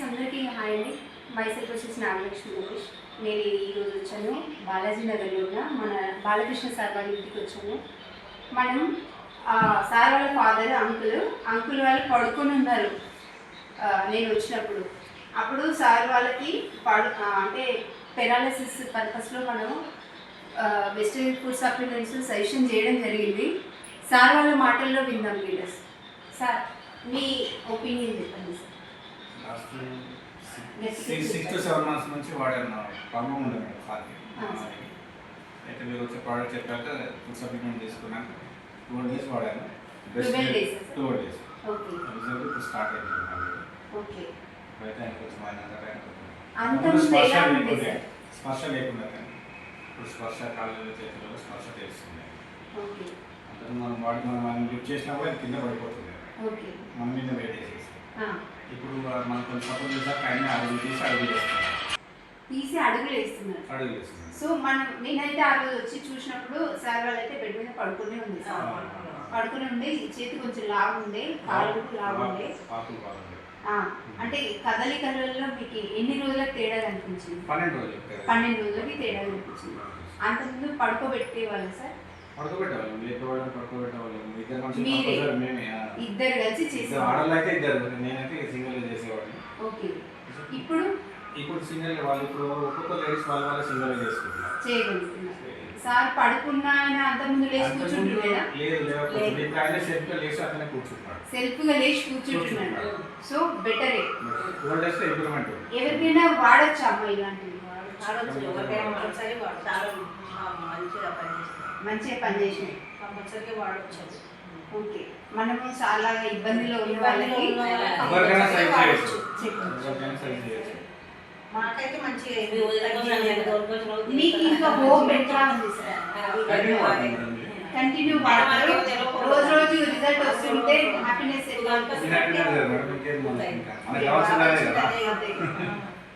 అందరికీ హాయ్ అండి. మైసెల్ఫ్ వచ్చేసి నాగలక్ష్మి గణేష్. నేను ఈరోజు వచ్చాను బాలాజీ నగర్లో ఉన్న మన బాలకృష్ణ సార్ వాళ్ళ ఇంటికి వచ్చాను. మనం సార్ వాళ్ళ ఫాదర్ అంకుల్ వాళ్ళు పడుకొని ఉన్నారు నేను వచ్చినప్పుడు. అప్పుడు సార్ వాళ్ళకి అంటే పెరాలసిస్ పర్పస్లో మనం వెస్టర్న్ ఫుడ్ సప్లిమెంట్స్ సజెషన్ చేయడం జరిగింది. సార్ వాళ్ళ మాటల్లో విందాం వీలర్స్. సార్ మీ ఒపీనియన్ చెప్పండి సార్. లాస్ట్ 6 to 7 months నుంచి వాడాను. ప్రాబ్లం ఉండదు మేడం ఫార్కి. అయితే మీరు వచ్చే ప్రోడక్ట్ చెప్పాక ఫుడ్ సప్లిమెంట్ తీసుకున్నాక 2 days వాడాను. 12 days. ఓకే. రిజల్ట్ ఇప్పుడు స్టార్ట్ అయింది మళ్ళీ. ఓకే. అయితే కొంచెం స్పర్శ లేకుండా కానీ ఇప్పుడు స్పర్శ కాళ్ళు చేతులలో స్పర్శ తెలుస్తుంది. ఓకే. అంటే మనం లిఫ్ట్ చేసినా కూడా కింద పడిపోతుంది. ఓకే. మన మీద వెయిట్ చేసేసి ఇప్పుడు మనం కొంచెం సపోర్ట్ చేసాక అన్ని అడుగులు తీసి అడుగులు వేస్తున్నారు. సో నేనైతే ఆ రోజు వచ్చి చూసినప్పుడు సార్ వాళ్ళైతే బెడ్ మీద పడుకునే ఉంది. పడుకుని ఉండే, చేతి కొంచెం లావు ఉండే, కాళ్ళు లావు ఉండే. అంటే కదలికలలో మీకు ఎన్ని రోజులకు తేడా కనిపించింది? 12 రోజులకి తేడా కనిపించింది. అంతకుముందు పడుకోబెట్టేవాళ్ళు సార్? ఇద్దరు కలిసి చేసేవాళ్ళు. ఓకే. ఇప్పుడు సింగిల్ వాళ్ళు ఇప్పుడు ఒక్కొక్క లేడీస్ వాళ్ళ సింగిల్ చేసుకుంటున్నారు. చేయగలుగుతున్నారు. సార్ పడుకున్నా అంతకుముందు లేచి కూర్చుంటున్నాడా? సెల్ఫ్ గా లేచి కూర్చుంటున్నాడు. సో బెటరే. ఎవరికైనా వాడచ్చు అమ్మ ఇలాంటివి? మంచిగా పనిచేసినాయి. ఓకే. మనము చాలా ఇబ్బందిలో ఉన్న వాళ్ళకి మాకైతే మంచిగా మీకు ఇంకా హోప్ ఎట్లా ఉంది సార్? కంటిన్యూ వాడతారు, రోజు రోజు రిజల్ట్ వస్తుంటే హ్యాపీనెస్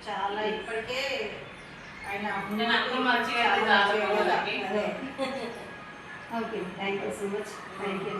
చాలా ఇప్పటికే ఆయన okay. Thank you so much. Thank you.